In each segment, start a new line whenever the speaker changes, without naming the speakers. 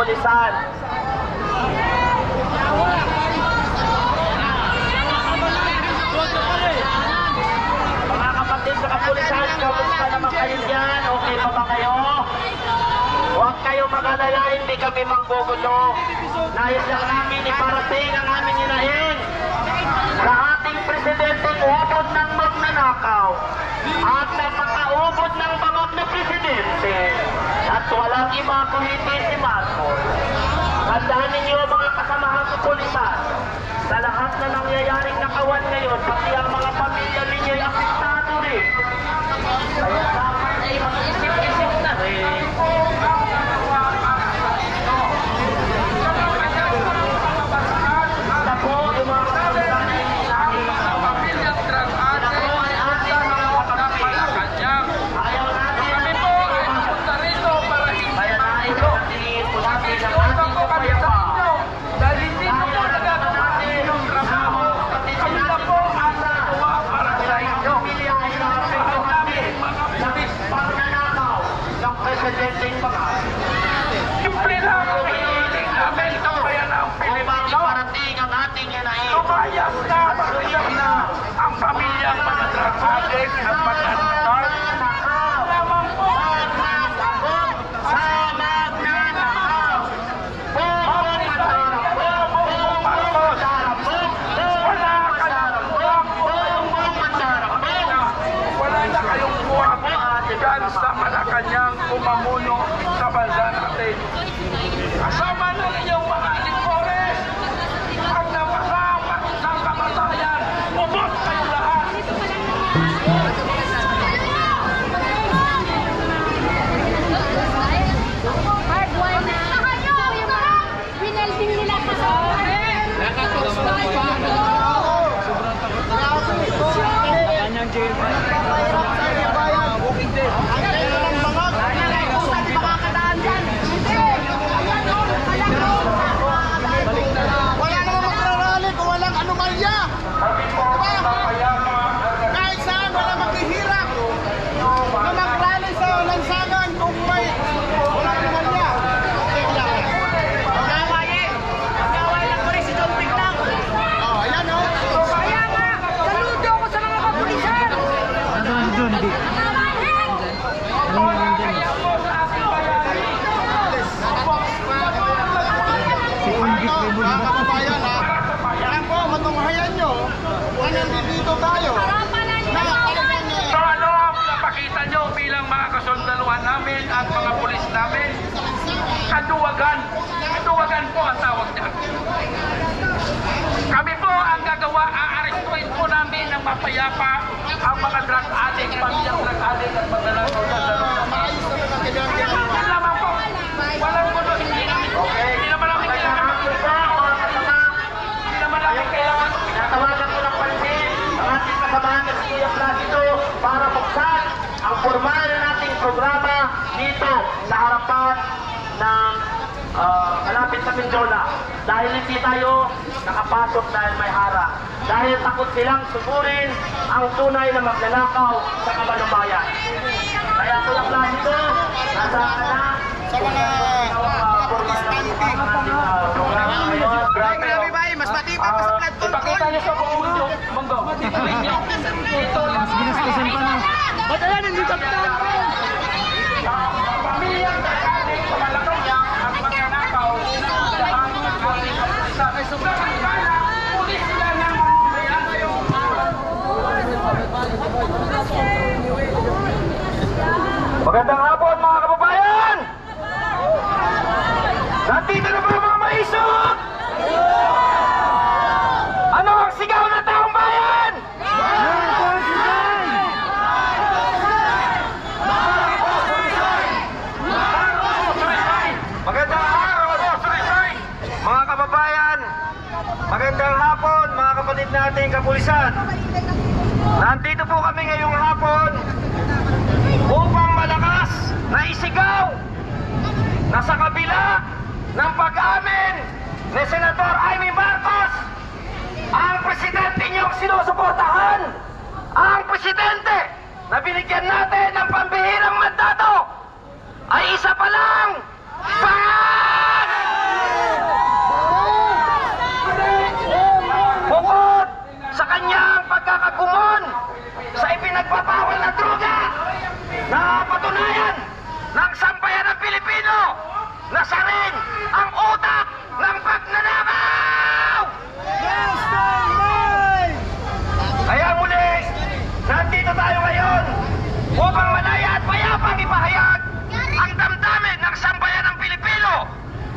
kapulisan. Mga kapatid sa kapulisan, kamusta naman kayo dyan? Okay pa ba kayo? Huwag kayo mag-alala, hindi kami manggugulo. Nais lang namin iparating ang aming hinahin sa ating presidenteng ubod ng magnanakaw at napakaubod ng bangag na presidente at walang iba kung hindi si Marcos. Tandaan ninyo mga kasamahan sa pulisan, sa lahat na nangyayaring nakawan ngayon, pati ang mga pamilya ninyo ay apektado rin. Kaya dapat ay mag-isip-isip na rin.
Simple lang ang hinihiling namin ng bayan ng Pilipino.
Iparating ang ating hinahin.
Lumayas na, mag-usap na ang pamilyang mga drug addict at magnanakaw. Lamang po wala na kayong buwak dyan sa Malacanang umamuno sa bansa natin. Kasama ng inyong mga lingkores, pag napasapat ng kamatayan, ubos kayo lahat.
Hardwire na. Yung mga winelding nila kasama.
Kanyang jail.
Wala namang magrarally kung walang anomalya. Diba? Kahit saan wala maghihirap na mag-rally sa lansangan kung may walang anomalya. Okay, wala. Oh, ayan o.
Kaya nga, saludo ko sa mga kapulisan.
Doon, di.
Mga kababayan ha, yan po, matunghayan nyo na nandito tayo na talagang
So ano ang napakita nyo bilang mga kasundaluhan namin at mga pulis namin? Kaduwagan. Kaduwagan po ang tawag niya. Kami po ang gagawa, aarestuin po namin ng mapayapa ang mga drug addict, pamilyang drug addict at magnanakaw sa loob.
maayos na mga kailangan.
Yan lamang po. Walang gulo. Hindi naman namin kailangan. Hindi naman namin kailangan.
Natawagan ko ng pansin ang ating kasamahan na si Kuya Placido para buksan ang formal na nating programa dito sa harapan ng malapit sa Mindona. Dahil hindi tayo nakapasok dahil may hara. Dahil takot silang sugurin ang tunay na magnanakaw sa kabalubayan. Kaya Kuya Placido, nasa na
Sa mga protestante.
programa ngayon.
Grabe ba eh, mas matibay pa sa flood control.
Ipakita niyo sa buong mundo. Mundo. Tituloy niyo. Ito lang.
Ginastusan pa na. Ba't ayan, hindi ka
Pamilyang kakaling sa Malacanang at magnanakaw ang ating kapulisan. Samantala, pulis sila ng bayan ngayon. Magandang hapon mga kababayan! Nandito na ba ang mga maisog? Ano ang sigaw ng taong bayan? Magandang araw, Sulisay! Mga kababayan, magandang hapon mga kapatid nating kapulisan. Nandito po kami ngayong hapon upang malakas na isigaw na sa kabila ng pag-amin ni Senator Amy Marcos, ang presidente niyong sinusuportahan, ang presidente na binigyan natin ng pambihirang mandato, ay isa pa lang, bangag!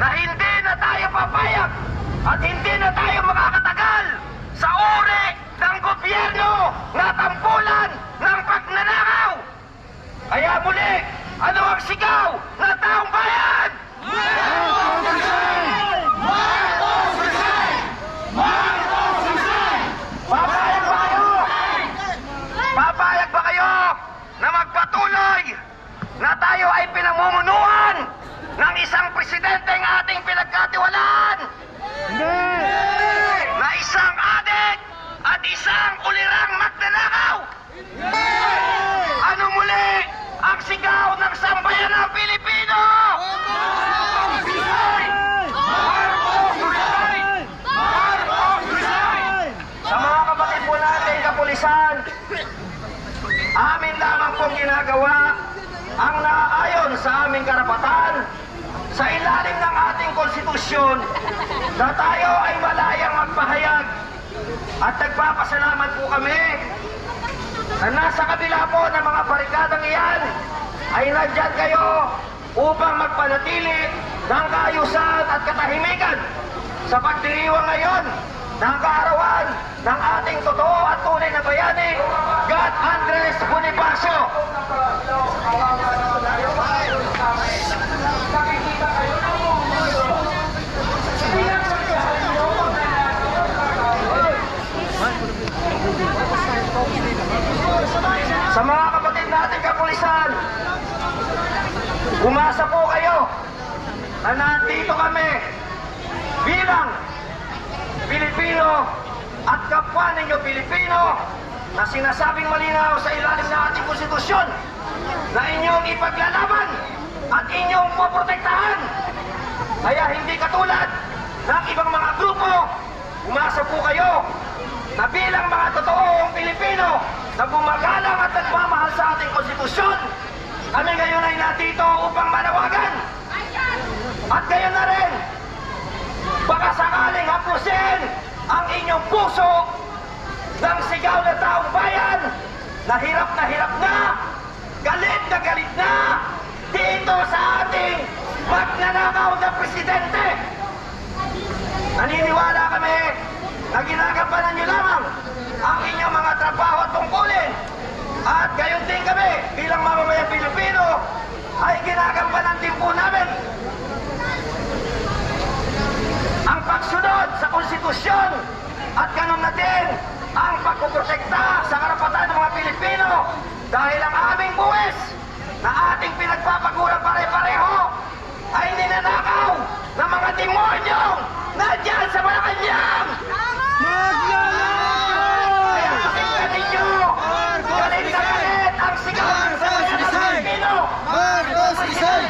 na hindi na tayo papayag at hindi na tayo makakatagal sa uri ng gobyerno na tampulan ng pagnanakaw. Kaya muli, ano ang sigaw ng taong bayan? Papayag ba kayo? Papayag ba kayo na magpatuloy na tayo ay pinamumunuan ng isang presidenteng ating pinagkatiwalaan? Na isang adik at isang ulirang magnanakaw? Ano muli ang sigaw ng sambayan ng Pilipino? Sa mga kapatid po natin kapulisan, amin lamang pong ginagawa ang naaayon sa aming karapatan sa ilalim ng ating konstitusyon na tayo ay malayang magpahayag. At nagpapasalamat po kami na nasa kabila po ng mga barikadang iyan ay nandyan kayo upang magpanatili ng kaayusan at katahimikan sa pagdiriwang ngayon ng kaarawan ng ating totoo at tunay na bayani, God Andres Bonifacio. Sa mga kapatid natin kapulisan, umasa po kayo na nandito kami bilang Pilipino at kapwa ninyo Pilipino na sinasabing malinaw sa ilalim ng ating konstitusyon na inyong ipaglalaban at inyong poprotektahan. Kaya hindi katulad ng ibang mga grupo, umasa po kayo na bilang mga totoong Pilipino na gumagalang at nagmamahal sa ating konstitusyon, kami ngayon ay nandito upang manawagan. At gayon na rin, baka sakaling haplusin ang inyong puso ng sigaw na taong bayan na hirap na, galit na dito sa ating magnanakaw na presidente. Naniniwala kami na ginagampanan nyo lamang ang inyong mga trabaho at tungkulin. At gayon din kami bilang mamamayang Pilipino ay ginagampanan din po namin ang pagsunod sa konstitusyon at ganun na din ang pagpoprotekta sa karapatan ng mga Pilipino dahil ang aming buwis na ating pinagpapagulang pare-pareho ay ninanakaw ng mga demonyong nandyan sa Malacanang! Kaya pakinggan ninyo, galit na galit ang sigaw ng sambayan ng Pilipino!
Marcos Rizal!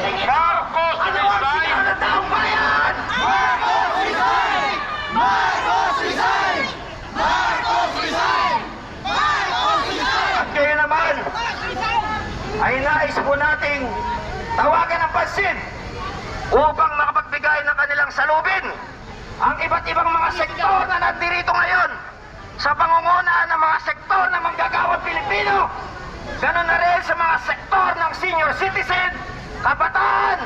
Ano ang sigaw ng taong bayan?
Marcos Rizal! Marcos Rizal! Marcos Rizal! Marcos Rizal!
At kayo naman ay nais po nating tawagan ng pansin upang makapagbigay ng kanilang salubin ang iba't ibang mga sektor na nandirito ngayon sa pangunguna ng mga sektor ng manggagawang Pilipino. Ganun na rin sa mga sektor ng senior citizen, kabataan,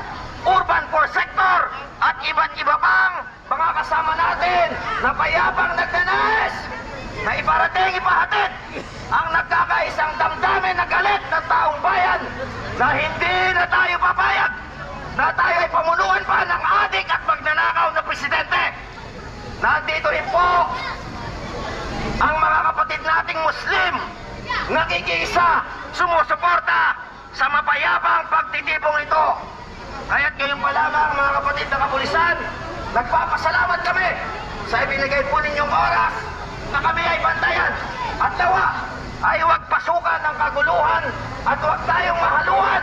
urban poor sector at iba't iba pang mga kasama natin na payapang nagnanais na ipahatid ang nagkakaisang damdamin na galit ng taong bayan na hindi na tayo papayag na tayo ay pamunuan pa ng adik at magnanakaw na presidente. Nandito rin po ang mga kapatid nating Muslim nakikiisa, sumusuporta sa mapayapang pagtitipong ito. Kaya't ngayon pa lamang mga kapatid na kapulisan, nagpapasalamat kami sa ibinigay po ninyong oras na kami ay bantayan at nawa ay huwag pasukan ng kaguluhan at huwag tayong mahaluan